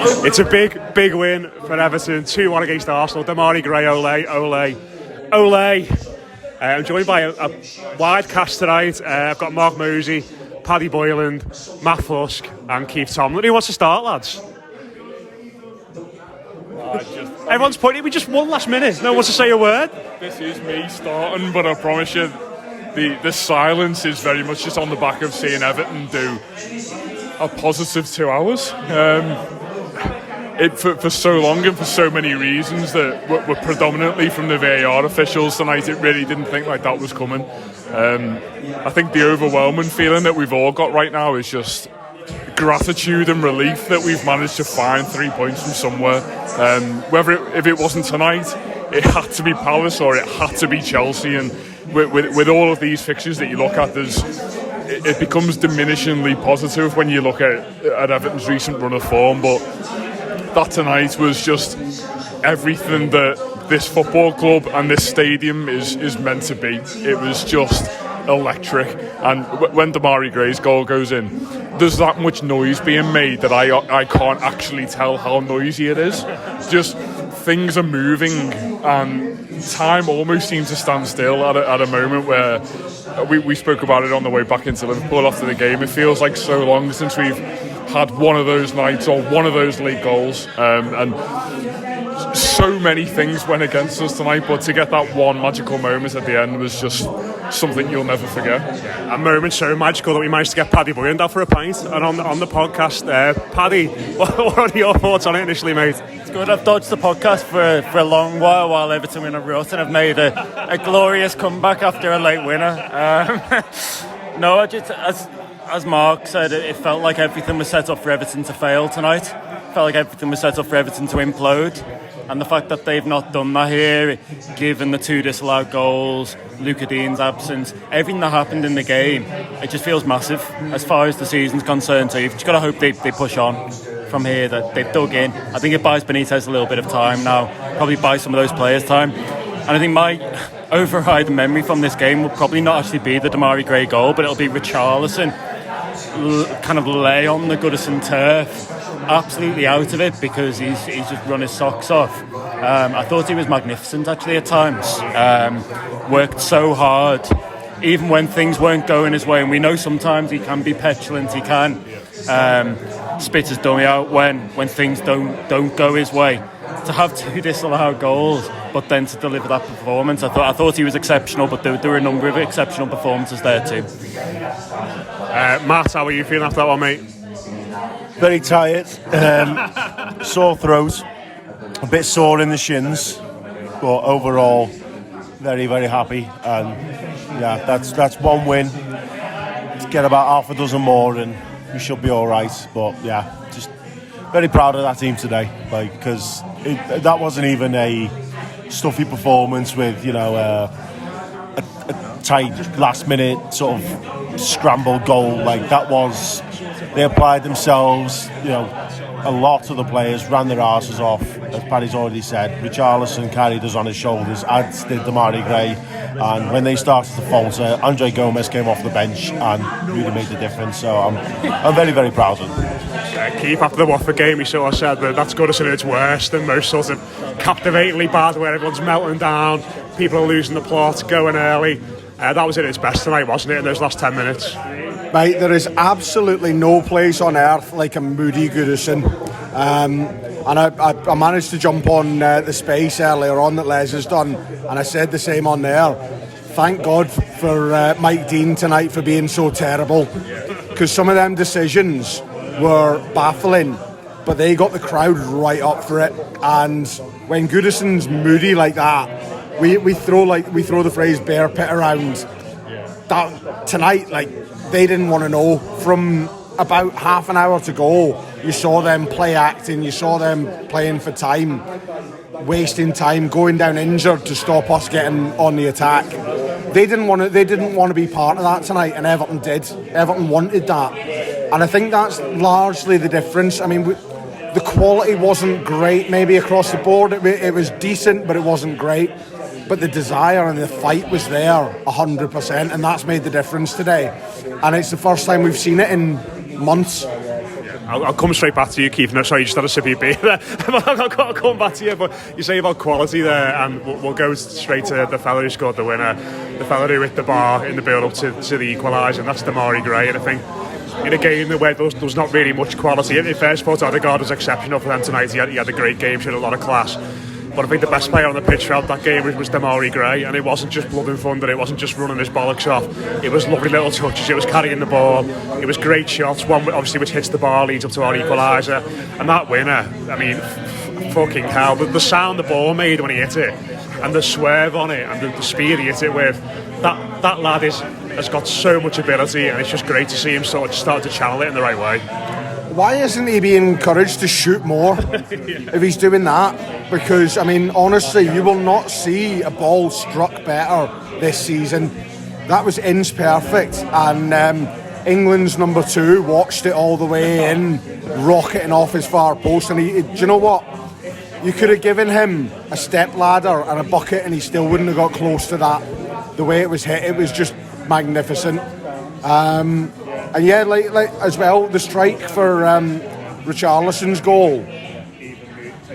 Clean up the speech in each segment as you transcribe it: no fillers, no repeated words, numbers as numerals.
It's a big win for Everton. 2-1 against Arsenal. Damari Gray, ole. I'm joined by a wide cast tonight. I've got Mark Mosey, Paddy Boyland, Matt Flusk and Keith Tomlin. Who wants to start, lads? Everyone's pointing. We just won last minute. No one wants to say a word. This is me starting, but I promise you, the silence is very much just on the back of seeing Everton do a positive 2 hours. For so long and for so many reasons that were predominantly from the VAR officials tonight, it really didn't think like that was coming. I think the overwhelming feeling that we've all got right now is just gratitude and relief that we've managed to find 3 points from somewhere. If it wasn't tonight, it had to be Palace or it had to be Chelsea. And with all of these fixtures that you look at, it becomes diminishingly positive when you look at Everton's recent run of form. But that tonight was just everything that this football club and this stadium is meant to be. It was just electric. And when Damari Gray's goal goes in, there's that much noise being made that I can't actually tell how noisy it is. Just things are moving and time almost seems to stand still at a moment where we spoke about it on the way back into Liverpool after the game. It feels like so long since we've had one of those nights or one of those league goals, and so many things went against us tonight, but to get that one magical moment at the end was just something you'll never forget. A moment so magical that we managed to get Paddy Boyland out for a pint. And on the podcast, Paddy, what are your thoughts on it initially, mate? It's good. I've dodged the podcast for a long while Everton win a rut, and I've made a glorious comeback after a late winner. No, I just, as Mark said, it felt like everything was set up for Everton to fail tonight. It felt like everything was set up for Everton to implode. And the fact that they've not done that here, given the 2 disallowed goals, Luca Dean's absence, everything that happened in the game, it just feels massive as far as the season's concerned. So you've just got to hope they push on from here, that they've dug in. I think it buys Benitez a little bit of time now, probably buys some of those players time. And I think my overriding memory from this game will probably not actually be the Damari Gray goal, but it'll be Richarlison kind of lay on the Goodison turf, absolutely out of it, because he's just run his socks off. I thought he was magnificent actually at times. Worked so hard, even when things weren't going his way, and we know sometimes he can be petulant, he can spit his dummy out when things don't go his way. To have 2 disallowed goals, but then to deliver that performance, I thought he was exceptional, but there were a number of exceptional performances there too. Matt, how are you feeling after that one, mate? Very tired, sore throat, a bit sore in the shins, but overall very, very happy. And yeah, that's one win. Let's get about half a dozen more and we should be all right. But yeah, just very proud of that team today, because that wasn't even a stuffy performance with a tight last minute sort of scramble goal. They applied themselves. A lot of the players ran their arses off, as Paddy's already said. Richarlison carried us on his shoulders, as did Damari Gray. And when they started to falter, Andre Gomez came off the bench and really made the difference. So I'm very, very proud of them. Keith, after the Watford game, he sort of said that that's Goodison at its worst, and most sort of captivatingly bad, where everyone's melting down, people are losing the plot, going early. That was at its best tonight, wasn't it, in those last 10 minutes? Mate, there is absolutely no place on earth like a moody Goodison. And I managed to jump on the space earlier on that Les has done, and I said the same on there. Thank God for Mike Dean tonight for being so terrible, because some of them decisions were baffling, but they got the crowd right up for it. And when Goodison's moody like that, we throw the phrase bear pit around. That tonight, they didn't want to know. From about half an hour to go, you saw them play acting, you saw them playing for time, wasting time, going down injured to stop us getting on the attack. They didn't want to be part of that tonight, and Everton did. Everton wanted that, and I think that's largely the difference. I mean, the quality wasn't great maybe across the board. It was decent, but it wasn't great. But the desire and the fight was there 100%, and that's made the difference today. And it's the first time we've seen it in months. I'll come straight back to you, Keith. No, sorry, you just had a sip of your beer there. I'll come back to you, but you say about quality there, and we'll go straight to the fella who scored the winner, the fella who hit the bar in the build-up to the equaliser, and that's Damari Gray. And I think in a game where there's not really much quality, in first thought Odegaard was exceptional for them tonight. He had a great game, showed a lot of class. But I think the best player on the pitch throughout that game was Damari Gray, and it wasn't just blood and thunder, it wasn't just running his bollocks off, it was lovely little touches, it was carrying the ball, it was great shots, one obviously which hits the bar, leads up to our equaliser, and that winner, I mean, fucking hell, the sound the ball made when he hit it, and the swerve on it, and the speed he hit it with, that lad has got so much ability, and it's just great to see him start to channel it in the right way. Why isn't he being encouraged to shoot more if he's doing that? Because, I mean, honestly, you will not see a ball struck better this season. That was inch perfect, and England's number 2 watched it all the way in, rocketing off his far post, and do you know what? You could have given him a step ladder and a bucket and he still wouldn't have got close to that. The way it was hit, it was just magnificent. And yeah, like as well, the strike for Richarlison's goal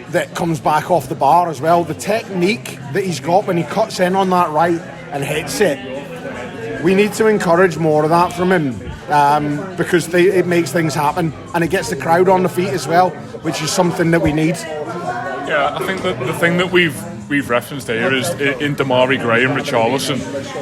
that comes back off the bar as well. The technique that he's got when he cuts in on that right and hits it. We need to encourage more of that from him because it makes things happen and it gets the crowd on the feet as well, which is something that we need. Yeah, I think that the thing that we've referenced here is in Damari Gray and Richarlison,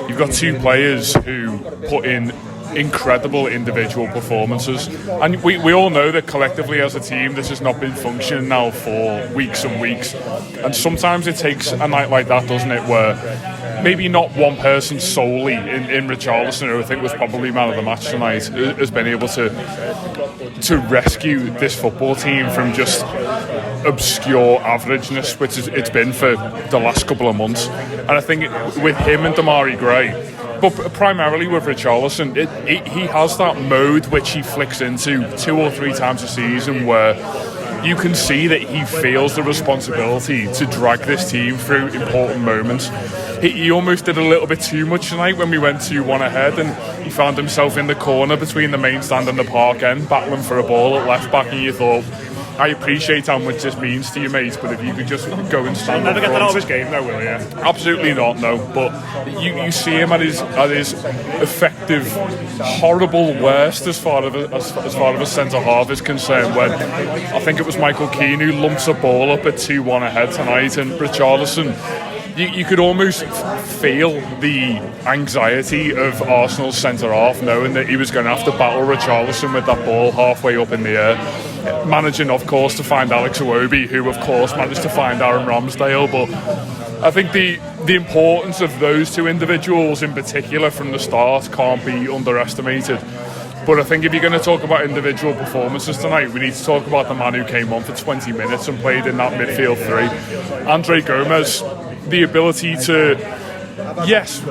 you've got 2 players who put in incredible individual performances, and we all know that collectively as a team this has not been functioning now for weeks and weeks, and sometimes it takes a night like that, doesn't it, where maybe not one person solely in Richarlison, who I think was probably man of the match tonight, has been able to rescue this football team from just obscure averageness, which it's been for the last couple of months. And I think with him and Damari Gray, but primarily with Richarlison, he has that mode which he flicks into 2 or 3 times a season where you can see that he feels the responsibility to drag this team through important moments. He almost did a little bit too much tonight when we went 2-1 ahead, and he found himself in the corner between the main stand and the park end, battling for a ball at left back, and you thought, I appreciate how much this means to you, mate, but if you could just go and stand Never up get that front. out of his game, though, will you? Absolutely not, no. But you see him at his effective, horrible worst as far as a centre half is concerned. When I think it was Michael Keane who lumps a ball up at 2-1 ahead tonight, and Richarlison. You could almost feel the anxiety of Arsenal's centre-half, knowing that he was going to have to battle Richarlison with that ball halfway up in the air. Managing, of course, to find Alex Iwobi, who, of course, managed to find Aaron Ramsdale. But I think the importance of those 2 individuals in particular from the start can't be underestimated. But I think if you're going to talk about individual performances tonight, we need to talk about the man who came on for 20 minutes and played in that midfield 3. Andre Gomes, the ability to, yes,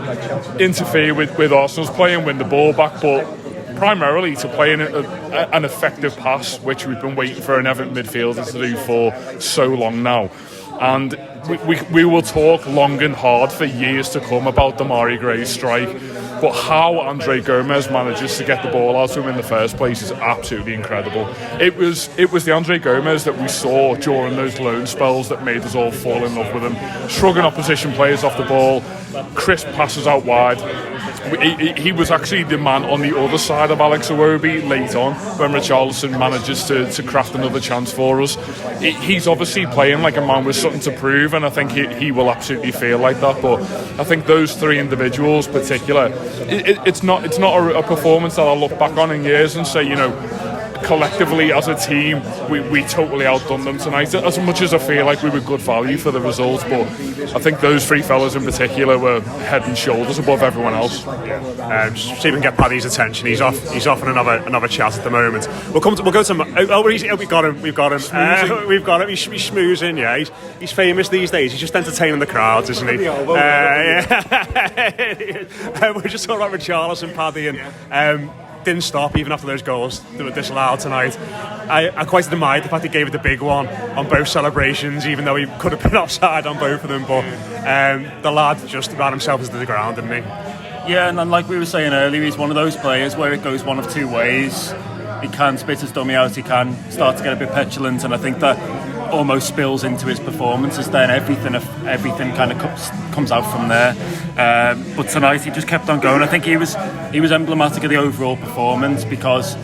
interfere with Arsenal's play and win the ball back, but primarily to play in an effective pass, which we've been waiting for an Everton midfielder to do for so long now. And we will talk long and hard for years to come about Damari Gray's strike, but how Andre Gomes manages to get the ball out to him in the first place is absolutely incredible. It was the Andre Gomes that we saw during those loan spells that made us all fall in love with him, shrugging opposition players off the ball, crisp passes out wide. He was actually the man on the other side of Alex Iwobi late on when Richarlison manages to craft another chance for us. He's obviously playing like a man with something to prove, and I think he will absolutely feel like that. But I think those 3 individuals in particular, it's not a performance that I'll look back on in years and say, you know, collectively as a team we totally outdone them tonight, as much as I feel like we were good value for the results. But I think those 3 fellas in particular were head and shoulders above everyone else. Just see if we can get Paddy's attention. He's off on another chat at the moment. We'll go to we've got him. We've got him. He's schmoozing. Yeah, he's famous these days. He's just entertaining the crowds, isn't he? We're just talking about Richarlison, Paddy, and didn't stop even after those goals that were disallowed tonight. I quite admired the fact he gave it the big one on both celebrations, even though he could have been offside on both of them. But the lad just ran himself into the ground, didn't he? Yeah, and like we were saying earlier, he's one of those players where it goes one of 2 ways. He can spit his dummy out. He can start to get a bit petulant, and I think that almost spills into his performances. Then everything kind of comes out from there. But tonight he just kept on going. I think he was emblematic of the overall performance, because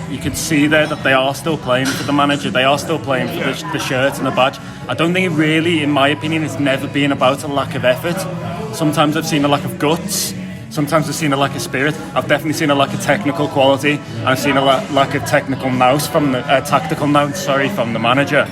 you could see there that they are still playing for the manager. They are still playing for the shirt and the badge. I don't think it really, in my opinion, it's never been about a lack of effort. Sometimes I've seen a lack of guts. Sometimes I've seen a lack of spirit. I've definitely seen a lack of technical quality. I've seen a lack of tactical nous from the manager.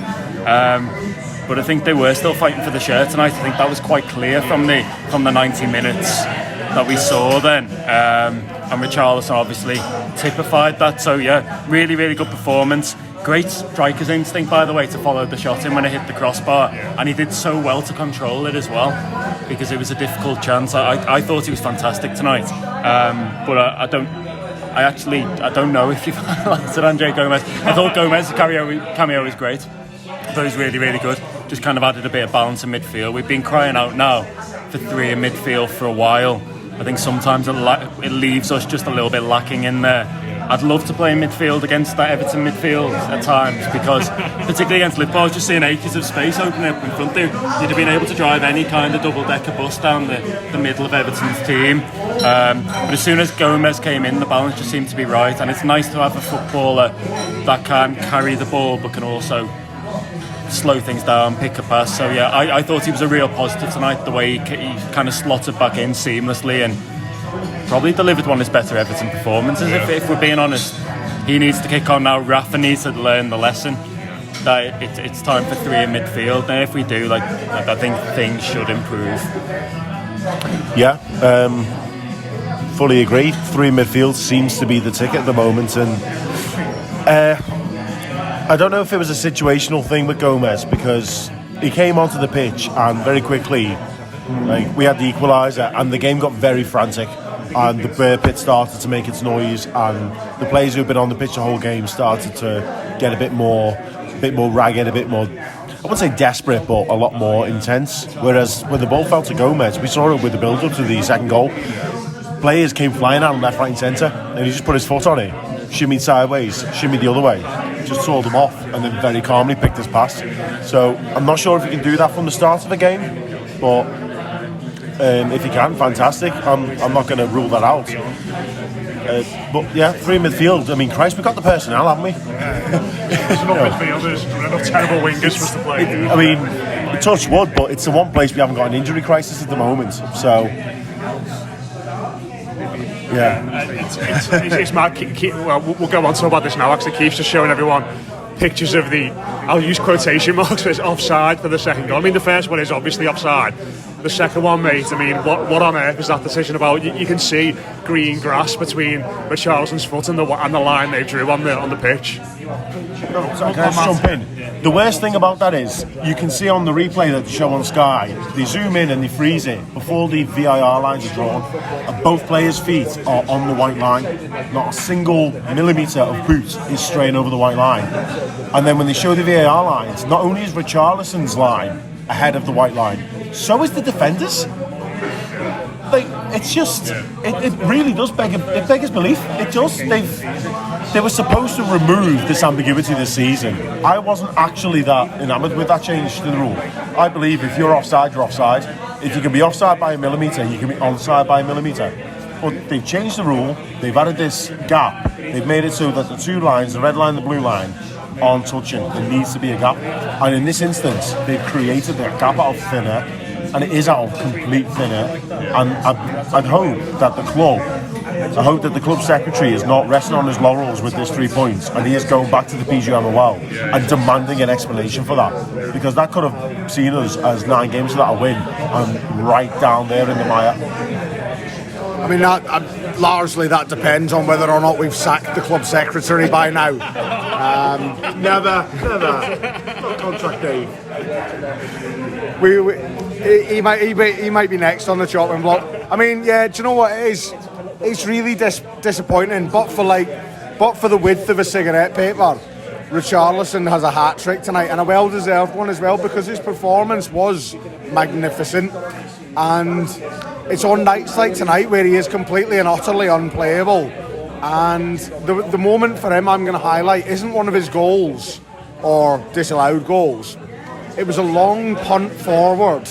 But I think they were still fighting for the shirt tonight. I think that was quite clear from the 90 minutes that we saw then. And Richarlison obviously typified that. So yeah, really, really good performance. Great striker's instinct, by the way, to follow the shot in when it hit the crossbar, and he did so well to control it as well, because it was a difficult chance. I thought he was fantastic tonight, but I don't know if you've liked it, Andre Gomez. I thought Gomez's cameo was great. I thought he was really, really good. Just kind of added a bit of balance in midfield. We've been crying out now for three in midfield for a while. I think sometimes it leaves us just a little bit lacking in there. I'd love to play in midfield against that Everton midfield at times, because particularly against Liverpool, I was just seeing acres of space opening up in front there. You'd have been able to drive any kind of double-decker bus down the middle of Everton's team. But as soon as Gomez came in, the balance just seemed to be right, and it's nice to have a footballer that can carry the ball but can also slow things down, pick a pass. So yeah, I thought he was a real positive tonight, the way he kind of slotted back in seamlessly, and probably delivered one of his better Everton performances. If we're being honest, he needs to kick on now. Rafa needs to learn the lesson that it's time for three in midfield. And if we do, I think things should improve. Yeah, fully agree. Three in midfield seems to be the ticket at the moment, and I don't know if it was a situational thing with Gomez, because he came onto the pitch and very quickly, we had the equaliser, and the game got very frantic. And the bear pit started to make its noise, and the players who've been on the pitch the whole game started to get a bit more ragged, a bit more, I wouldn't say desperate, but a lot more intense. Whereas when the ball fell to Gomez, we saw it with the build-up to the second goal. Players came flying out left, right and centre, and he just put his foot on it, shimmied sideways, shimmied the other way, just sold them off, and then very calmly picked his pass. So I'm not sure if he can do that from the start of the game, but if he can, fantastic. I'm not going to rule that out. But yeah, three in midfield. I mean, Christ, we've got the personnel, haven't we? There's enough midfielders, enough terrible wingers for us to play. I mean, touch wood, but it's the one place we haven't got an injury crisis at the moment. So, yeah. It's mad. We'll go on to about this now. Actually, Keith's just showing everyone pictures of I'll use quotation marks, it's offside for the second goal. I mean, the first one is obviously offside. The second one, mate, I mean, what on earth is that decision about? You can see green grass between Richarlison's foot and the line they drew on the pitch. No, can I just jump in? The worst thing about that is, you can see on the replay that they show on Sky, they zoom in and they freeze it before the VAR lines are drawn, and both players' feet are on the white line. Not a single millimetre of boot is straying over the white line. And then when they show the VAR lines, not only is Richarlison's line ahead of the white line, so is the defenders. It's just, it really does beggars belief. It does. They were supposed to remove this ambiguity this season. I wasn't actually that enamoured with that change to the rule. I believe if you're offside, you're offside. If you can be offside by a millimetre, you can be onside by a millimetre. But they've changed the rule. They've added this gap. They've made it so that the two lines, the red line and the blue line, aren't touching. There needs to be a gap. And in this instance, they've created that gap out of thin air. And it is out of complete thin air. And I'd hope that the club secretary is not resting on his laurels with this 3 points, and he is going back to the PGMOL and demanding an explanation for that, because that could have seen us as 9 games without a win and right down there in the mire. I mean, largely that depends on whether or not we've sacked the club secretary by now. Never. Not contract Dave. He might be next on the chopping block. I mean, yeah. Do you know what it is? It's really disappointing. But for the width of a cigarette paper, Richarlison has a hat trick tonight, and a well-deserved one as well, because his performance was magnificent. And it's on nights like tonight where he is completely and utterly unplayable And the moment for him I'm going to highlight isn't one of his goals or disallowed goals. It was a long punt forward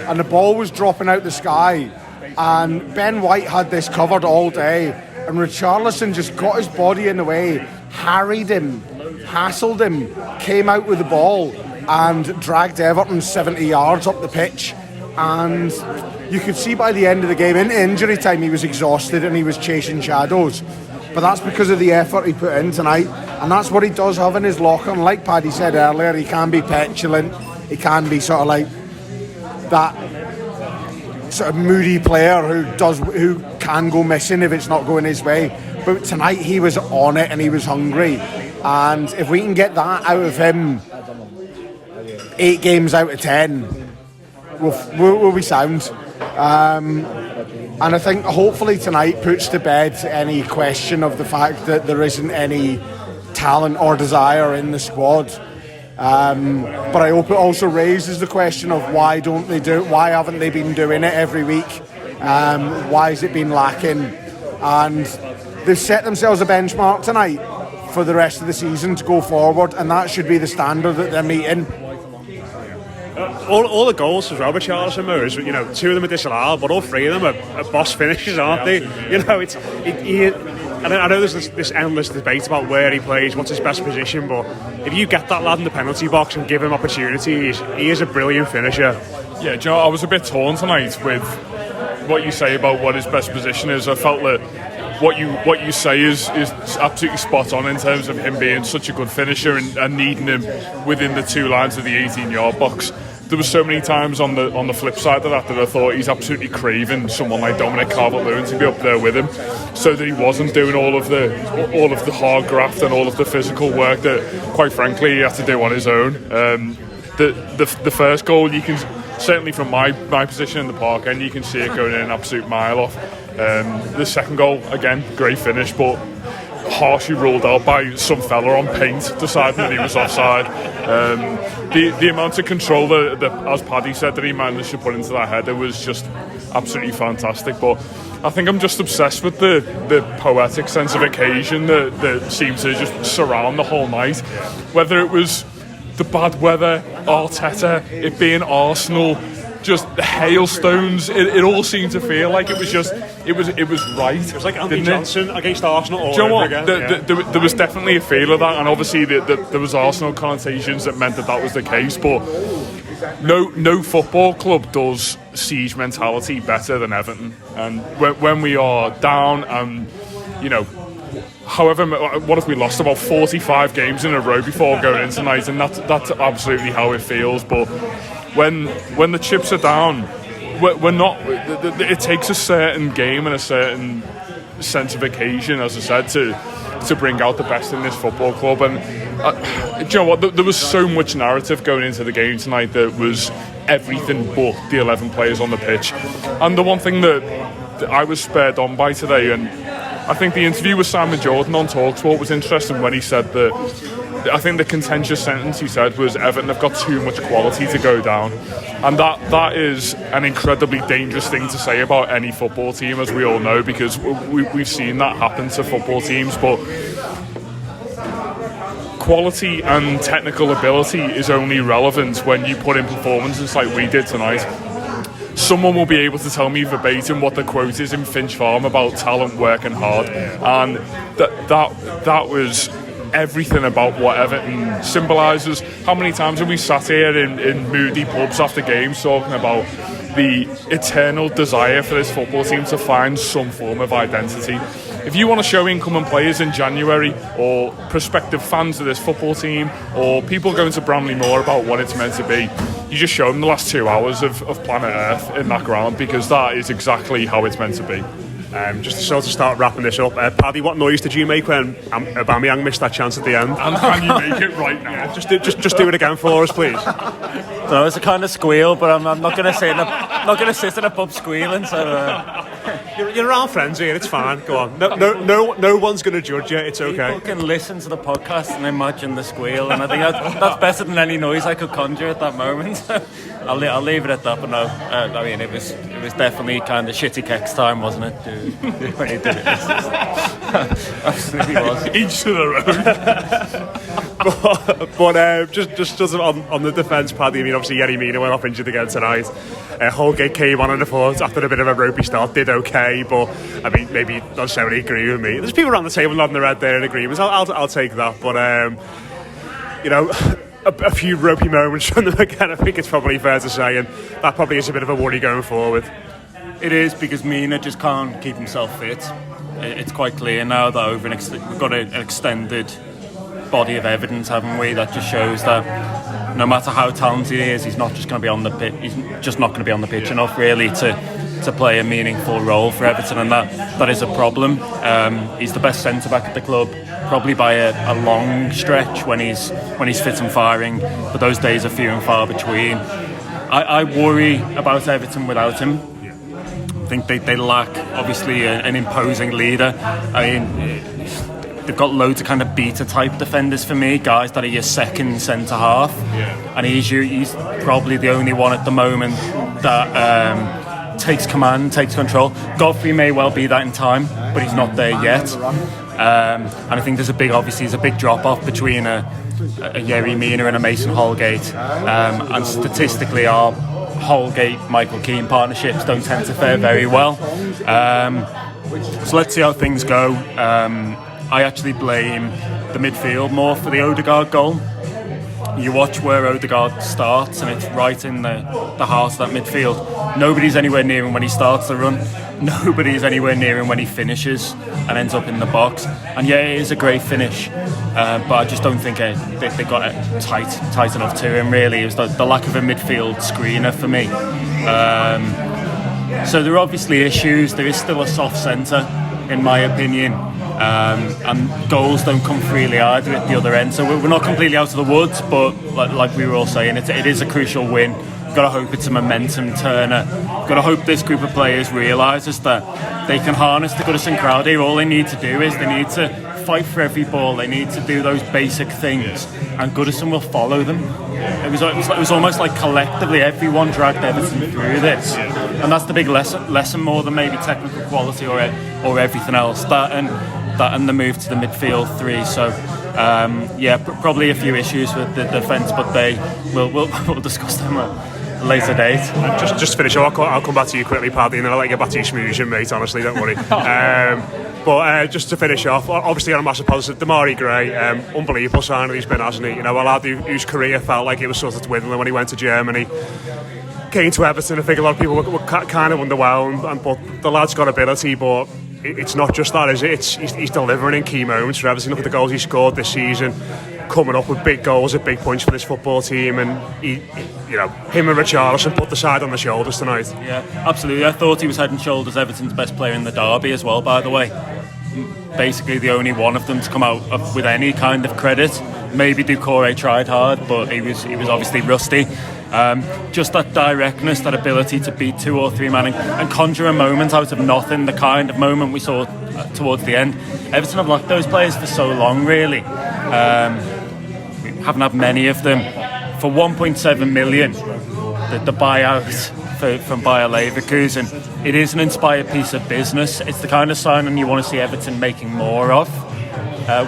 and the ball was dropping out the sky, and Ben White had this covered all day, and Richarlison just got his body in the way, harried him, hassled him, came out with the ball and dragged Everton 70 yards up the pitch. And you could see by the end of the game, in injury time, he was exhausted and he was chasing shadows. But that's because of the effort he put in tonight, and that's what he does have in his locker. And like Paddy said earlier, he can be petulant, he can be sort of like that sort of moody player who can go missing if it's not going his way. But tonight he was on it and he was hungry, and if we can get that out of him 8 games out of 10, we'll be sound. And I think hopefully tonight puts to bed any question of the fact that there isn't any talent or desire in the squad. But I hope it also raises the question of why haven't they been doing it every week? Why has it been lacking? And they've set themselves a benchmark tonight for the rest of the season to go forward, and that should be the standard that they're meeting. All the goals as well, Richarlison moves, 2 of them are disallowed, but all 3 of them are boss finishes, aren't they? And I know there's this endless debate about where he plays, what's his best position, but if you get that lad in the penalty box and give him opportunities, he is a brilliant finisher. Yeah, Joe, I was a bit torn tonight with what you say about what his best position is. I felt that what you say is absolutely spot on in terms of him being such a good finisher and needing him within the 2 lines of the 18-yard box. There were so many times on the flip side of that I thought he's absolutely craving someone like Dominic Calvert-Lewin to be up there with him, so that he wasn't doing all of the hard graft and all of the physical work that, quite frankly, he had to do on his own. The first goal, you can certainly from my position in the park, and you can see it going in an absolute mile off. The second goal, again, great finish, but harshly ruled out by some fella on paint deciding that he was offside. The amount of control that, as Paddy said, that he managed to put into that header was just absolutely fantastic. But I think I'm just obsessed with the poetic sense of occasion that seems to just surround the whole night. Whether it was the bad weather, Arteta, it being Arsenal, just the hailstones, it all seemed to feel like it was right. It was like Andy Johnson against Arsenal all over again. There was definitely a feel of that, and obviously there was Arsenal connotations that meant that was the case, but no football club does siege mentality better than Everton. And when we are down, and however, what if we lost about 45 games in a row before going in tonight, and that's absolutely how it feels. But when the chips are down, we're not. It takes a certain game and a certain sense of occasion, as I said, to bring out the best in this football club. And do you know what? There was so much narrative going into the game tonight that was everything but the 11 players on the pitch. And the one thing that I was spurred on by today, and I think the interview with Simon Jordan on TalkSport was interesting when he said that. I think the contentious sentence he said was Everton have got too much quality to go down, and that is an incredibly dangerous thing to say about any football team, as we all know, because we've seen that happen to football teams. But quality and technical ability is only relevant when you put in performances like we did tonight. Someone will be able to tell me verbatim what the quote is in Finch Farm about talent working hard, and that was everything about what Everton symbolises. How many times have we sat here in moody pubs after games talking about the eternal desire for this football team to find some form of identity? If you want to show incoming players in January, or prospective fans of this football team, or people going to Bramley Moor about what it's meant to be, you just show them the last 2 hours of planet Earth in that ground, because that is exactly how it's meant to be. Just to sort of start wrapping this up, Paddy, what noise did you make when Aubameyang missed that chance at the end? And can you make it right now? Yeah, just do it again for us, please. So it's a kind of squeal, but I'm not going to sit in a pub squealing. So You're around friends here. It's fine. Go on. No one's going to judge you. It's okay. People can listen to the podcast and imagine the squeal, and I think that's better than any noise I could conjure at that moment. I'll leave it at that. But no, I mean, it was definitely kind of shitty Kex time, wasn't it? When he did it, absolutely was. Each to their own. but just on the defence, Paddy. I mean, obviously Yerry Mina went off injured again tonight. Holgate came on in the fourth after a bit of a ropey start, did okay, but I mean, maybe not necessarily agree with me. There's people around the table nodding their head there in agreement. I'll take that, but you know, a few ropey moments from them again, I think it's probably fair to say, and that probably is a bit of a worry going forward. It is, because Mina just can't keep himself fit. It's quite clear now that we've got an extended body of evidence, haven't we? That just shows that no matter how talented he is, he's not just going to be on the pitch. He's just not going to be on the pitch enough, really, to play a meaningful role for Everton, and that is a problem. He's the best centre back at the club, probably by a long stretch when he's fit and firing. But those days are few and far between. I worry about Everton without him. I think they lack, obviously, an imposing leader. I mean, they've got loads of kind of beta type defenders for me, guys that are your second centre half, and he's probably the only one at the moment that takes command, takes control. Godfrey may well be that in time, but he's not there yet. And I think there's a big drop off between a Yerry Mina and a Mason Holgate, and statistically our Holgate-Michael Keane partnerships don't tend to fare very well. So let's see how things go. I actually blame the midfield more for the Odegaard goal. You watch where Odegaard starts, and it's right in the heart of that midfield. Nobody's anywhere near him when he starts the run. Nobody's anywhere near him when he finishes and ends up in the box. And yeah, it is a great finish, but I just don't think they got it tight enough to him, really. It was the lack of a midfield screener for me. So there are obviously issues. There is still a soft centre, in my opinion. And goals don't come freely either at the other end, so we're not completely out of the woods, but like we were all saying, it is a crucial win. We've got to hope it's a momentum turner. We've got to hope this group of players realises that they can harness the Goodison crowd here. All they need to do is they need to fight for every ball. They need to do those basic things, and Goodison will follow them. It was almost like collectively everyone dragged Everton through this, and that's the big lesson more than maybe technical quality or everything else. That and the move to the midfield three. So probably a few issues with the defence, but we'll discuss them at a later date. Just finish off. I'll come back to you quickly, Paddy, and then I'll let you get back to your schmoozing, mate. Honestly, don't worry. But just to finish off, obviously on a massive positive, Damari Gray, unbelievable signing he's been, hasn't he? You know, a lad whose career felt like it was sort of dwindling when he went to Germany. Came to Everton. I think a lot of people were kind of underwhelmed, but the lad's got ability, but it's not just that, is it? He's delivering in key moments for Everton. Look at the goals he scored this season, coming up with big goals at big points for this football team, and him and Richarlison put the side on the shoulders tonight. Yeah, absolutely. I thought he was head and shoulders Everton's best player in the derby as well, by the way. Basically the only one of them to come out with any kind of credit. Maybe Doucouré tried hard, but he was obviously rusty. Just that directness, that ability to beat 2 or 3 men and conjure a moment out of nothing, the kind of moment we saw towards the end. Everton have lacked those players for so long, really. We haven't had many of them. For 1.7 million, the buyout from Bayer Leverkusen, it is an inspired piece of business. It's the kind of signing you want to see Everton making more of.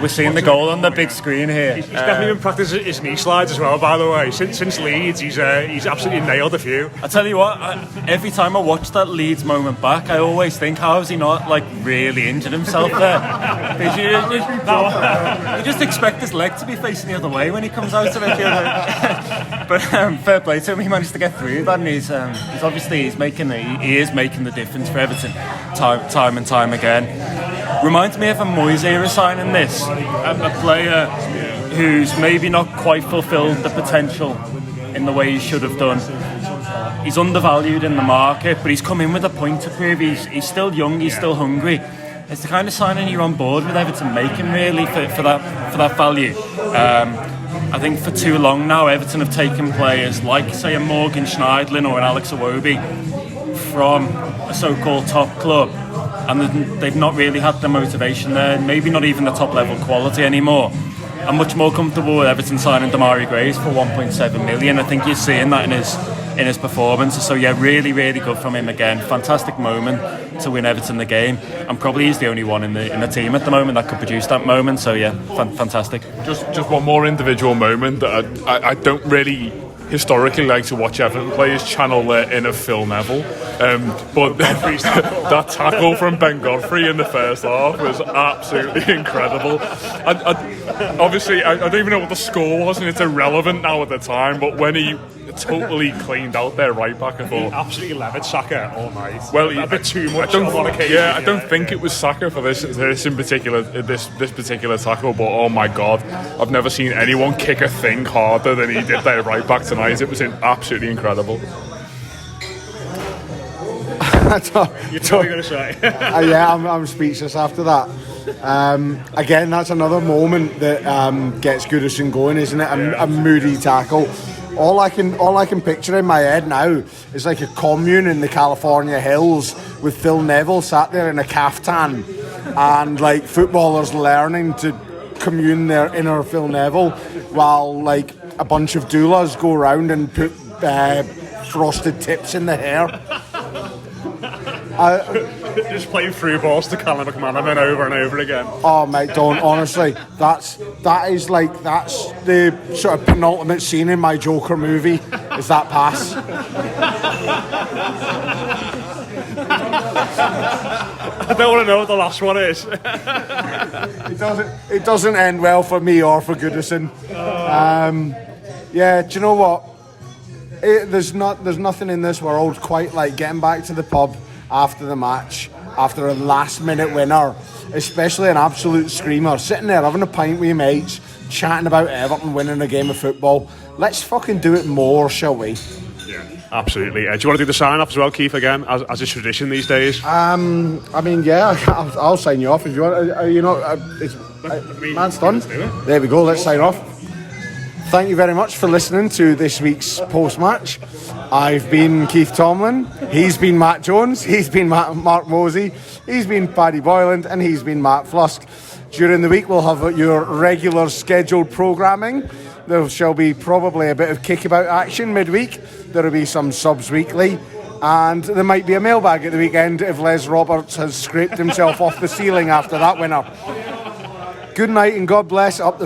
We're seeing the goal on the big screen here. He's definitely been practicing his knee slides as well, by the way. Since Leeds, he's absolutely nailed a few. I tell you what, every time I watch that Leeds moment back, I always think, how has he not really injured himself there? You just expect his leg to be facing the other way when he comes out of it. But fair play to him, he managed to get through that, and he is making the difference for Everton time and time again. Reminds me of a Moyes era signing this, a player who's maybe not quite fulfilled the potential in the way he should have done. He's undervalued in the market, but he's come in with a point to prove. He's still young, he's still hungry. It's the kind of signing you're on board with Everton making, really, for that value. I think for too long now, Everton have taken players like, say, a Morgan Schneidlin or an Alex Iwobi from a so-called top club, and they've not really had the motivation there, maybe not even the top level quality anymore. I'm much more comfortable with Everton signing Damari Graves for 1.7 million. I think you're seeing that in his performance. So yeah, really, really good from him again. Fantastic moment to win Everton the game, and probably he's the only one in the team at the moment that could produce that moment. So yeah, fantastic. Just one more individual moment that I don't really historically like to watch Everton players channel their inner Phil Neville, but that tackle from Ben Godfrey in the first half was absolutely incredible. Obviously I don't even know what the score was, and it's irrelevant now at the time, but when he totally cleaned out their right back, I thought absolutely levered Saka all night. Well, a bit too much. I don't think it was Saka for this in particular, this particular tackle. But oh my god, I've never seen anyone kick a thing harder than he did their right back tonight. It was absolutely incredible. You're totally going to say. Yeah, I'm speechless after that. Again, that's another moment that gets Goodison going, isn't it? A moody tackle. All I can picture in my head now is like a commune in the California hills with Phil Neville sat there in a caftan, and like footballers learning to commune their inner Phil Neville, while like a bunch of doulas go around and put frosted tips in the hair. Just playing through balls to Callum McManaman over and over again. Oh mate, don't, honestly. That's the sort of penultimate scene in my Joker movie, is that pass. I don't want to know what the last one is. It doesn't end well for me or for Goodison. Yeah, do you know what? There's nothing in this world quite like getting back to the pub after the match, after a last minute winner, especially an absolute screamer, sitting there having a pint with your mates, chatting about Everton winning a game of football. Let's fucking do it more, shall we? Yeah, absolutely. Do you want to do the sign off as well, Keith, again, as is tradition these days? I mean, yeah, I'll sign you off if you want. Man's done. There we go, let's sign off. Thank you very much for listening to this week's post-match. I've been Keith Tomlin, he's been Matt Jones, he's been Mark Mosey, he's been Paddy Boyland, and he's been Matt Flusk. During the week we'll have your regular scheduled programming. There shall be probably a bit of kickabout action midweek. There will be some subs weekly, and there might be a mailbag at the weekend if Les Roberts has scraped himself off the ceiling after that winner. Good night and God bless. Up the